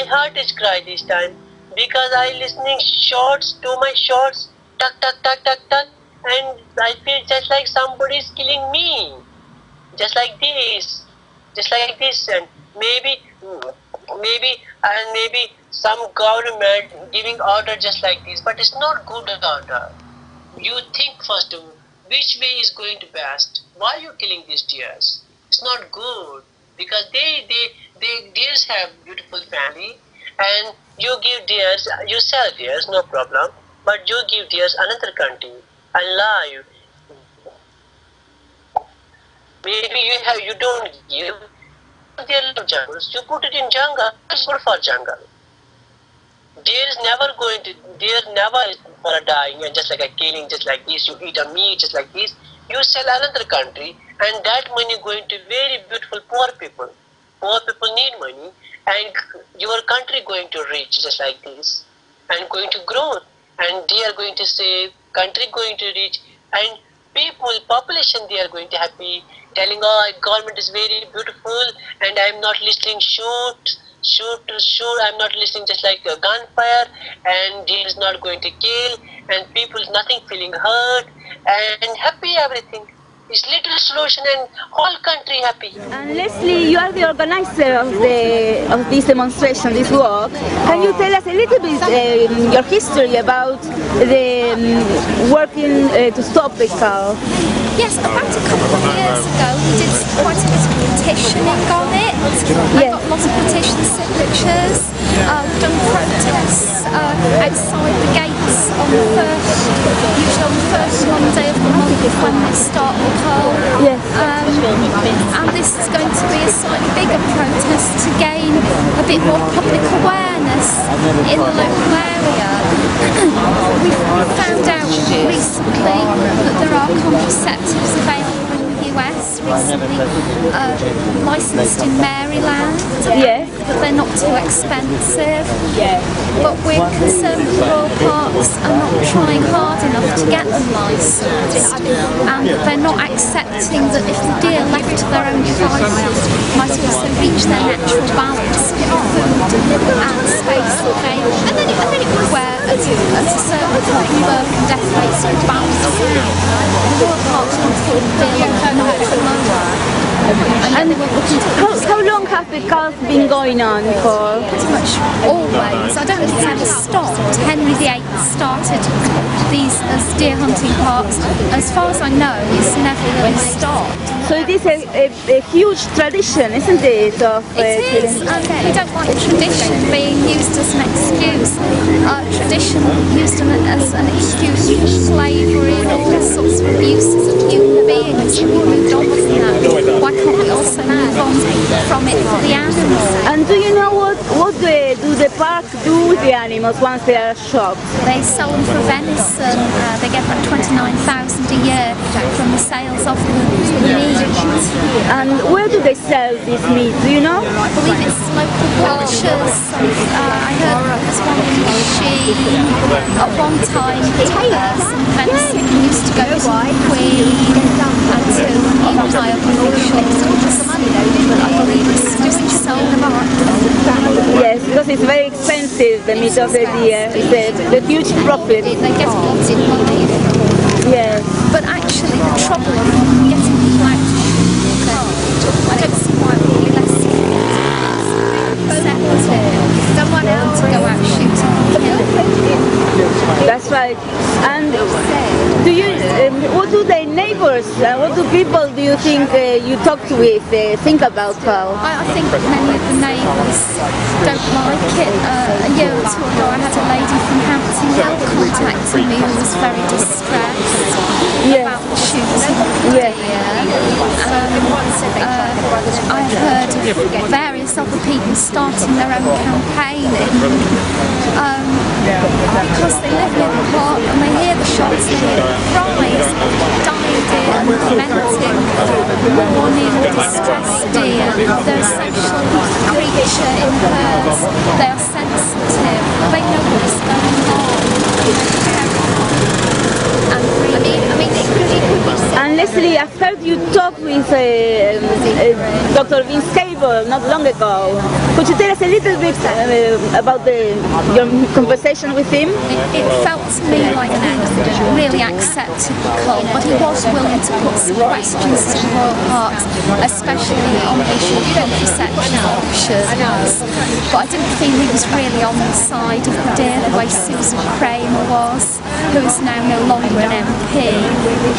my heart is cry this time because I listening shots to my shots, tuck tuck tuck tuck tuck, and I feel just like somebody is killing me, just like this, and maybe some government giving order just like this, but it's not good order. You think first which way is going to best. Why you killing these deers? It's not good because they deers have beautiful family, and you give deers, you sell deers, no problem, but you give deers another country alive. Maybe you don't give their jungles, you put it in jungle. It's good for jungle. Deer is never for a dying and just like a killing, just like this. You eat a meat just like this. You sell another country, and that money going to very beautiful poor people. Poor people need money, and your country going to reach just like this, and going to grow, and they are going to save, country going to reach, and people, population, they are going to happy, telling, oh, government is very beautiful, and I'm not listening shoot, I'm not listening just like a gunfire, and he is not going to kill, and people nothing feeling hurt, and happy everything. It's little solution and whole country happy. And Leslie, you are the organizer of this demonstration, this walk. Can you tell us a little bit your history about the working to stop the cull? Yes, about a couple of years ago we did quite a bit of petitioning on it. I got lots of petition signatures. We've done protests outside the gates on the usually on the first Monday of the month when they start the cull. Yes. And this is going to be a slightly bigger protest to gain a bit more public awareness in the local area. We found out recently that there are contraceptives available in the US, recently licensed in Maryland, but they're not too expensive. But we're concerned that Royal Parks are not trying hard enough to get them licensed, and that they're not accepting that if the deer left to their own devices might also reach their natural balance of food and space available, where at a certain point birth and death rates would balance out. Royal Parks want to put the deer on not for longer. And how long have the culls been going on for? Pretty much always. I don't think it's ever stopped. Henry VIII started these as deer hunting parks. As far as I know, it's never really stopped. So it is a huge tradition, isn't it? It is, and we don't like tradition being used as an excuse. Tradition used as an excuse for slavery and all sorts of abuses of human beings. We moved on from that. Why can't we also move on from it for the animals? And do you know what do the parks do with the animals once they are shot? They sell them for venison. They get about $29,000 a year from the sales of the meat. And where do they sell this meat? Do you know? I believe it's local butchers. I heard there's one in she at one time some venison used to go to the Queen and to even high officials. But I believe it's just sold. Yes, because it's very expensive, the meat of the deer. It's a huge profit. They get a lot in money. Yes. But actually the trouble of getting people out to shoot, I don't see why it would be less sensitive. Someone else to go out shooting and kill. That's right. And do you, what do the neighbors, what do people do you think you talked with think about cull? I think many of the neighbours don't like it. A year or two ago I had a lady from Hampton Hill contacting me who was very distressed about the shooting of the deer. I've heard of various other people starting their own campaigning. Because they live near the park and they hear the shots, they hear the cries, dying deer and lamenting, mourning distressed deer. They're a social creature in herds. They are sensitive. They know what's going on. And Leslie, I've heard you talk with Dr. Vince Cable not long ago. Could you tell us a little bit about your conversation with him? It felt to me like an really acceptable call, but he was willing to put some questions to Royal Parks, especially on the issue of vivisection options. But I didn't feel he was really on the side of the deer the way Susan Kramer was, who is now no longer an MP.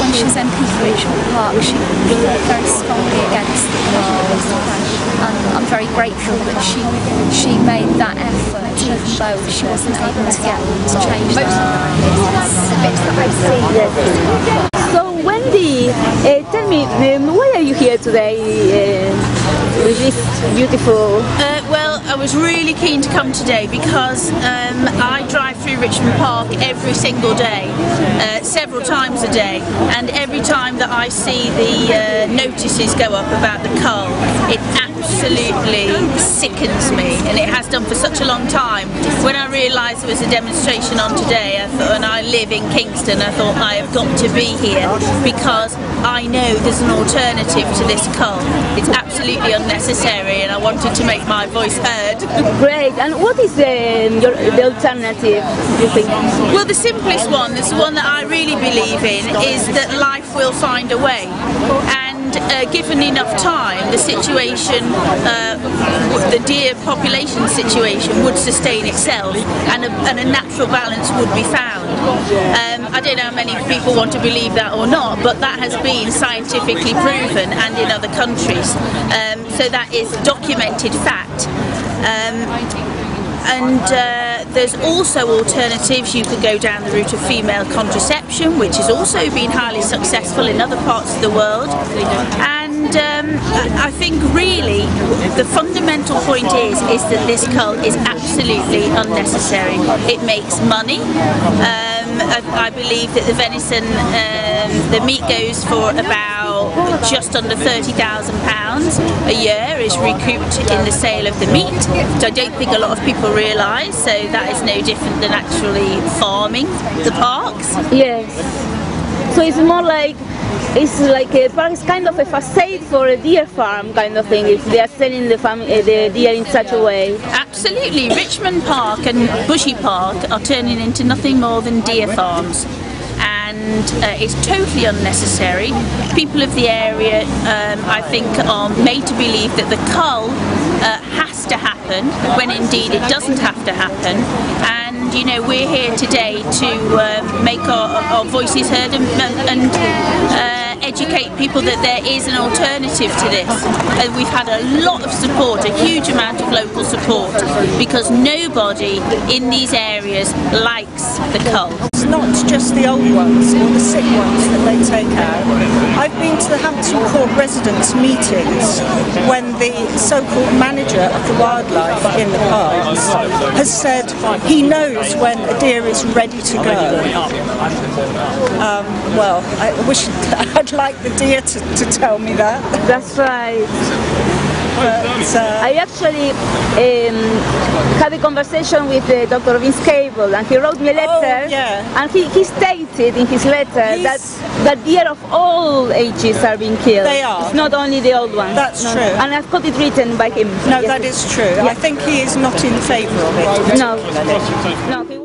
When she was MP for Richmond Park, she fought very strongly against the call, and I'm very grateful that she made that effort, even though she wasn't able to get to change the bits that I've seen. So Wendy, tell me, why are you here today with this beautiful... Well, I was really keen to come today because I drive through Richmond Park every single day, several times a day, and every time that I see the notices go up about the cull, it absolutely sickens me, and it has done for such a long time. When I realised there was a demonstration on today, I thought, and I live in Kingston, I thought I have got to be here because I know there's an alternative to this cull. It's absolutely unnecessary, and I wanted to make my voice heard. Great. And what is the alternative, you think? Well, the simplest one, the one that I really believe in, is that life will find a way. And given enough time, the situation, the deer population situation would sustain itself, and a natural balance would be found. I don't know how many people want to believe that or not, but that has been scientifically proven, and in other countries. So that is documented fact. There's also alternatives. You could go down the route of female contraception, which has also been highly successful in other parts of the world. And I think really the fundamental point is that this cull is absolutely unnecessary. It makes money. I believe that the venison, the meat goes for about just under £30,000 a year is recouped in the sale of the meat, which I don't think a lot of people realise, so that is no different than actually farming the parks. Yes. So it's more like, it's like a park is kind of a facade for a deer farm kind of thing, if they are selling the deer in such a way. Absolutely. Richmond Park and Bushy Park are turning into nothing more than deer farms. And it's totally unnecessary. People of the area, I think, are made to believe that the cull has to happen, when indeed it doesn't have to happen. And you know, we're here today to make our voices heard and educate people that there is an alternative to this. And we've had a lot of support, a huge amount of local support, because nobody in these areas likes the cull. It's not just the old ones or the sick ones that they take out. I've been to the Hampton Court residents' meetings when the so-called manager of the wildlife in the parks has said he knows when a deer is ready to go. Well, I wish I'd like the deer to tell me that. That's right. But, I actually had a conversation with Dr. Vince Cable, and he wrote me a letter, and he stated in his letter that deer of all ages are being killed. They are. It's not only the old ones. That's true. And I've got it written by him. No, yes. that is true. I think he is not in favour of it. No.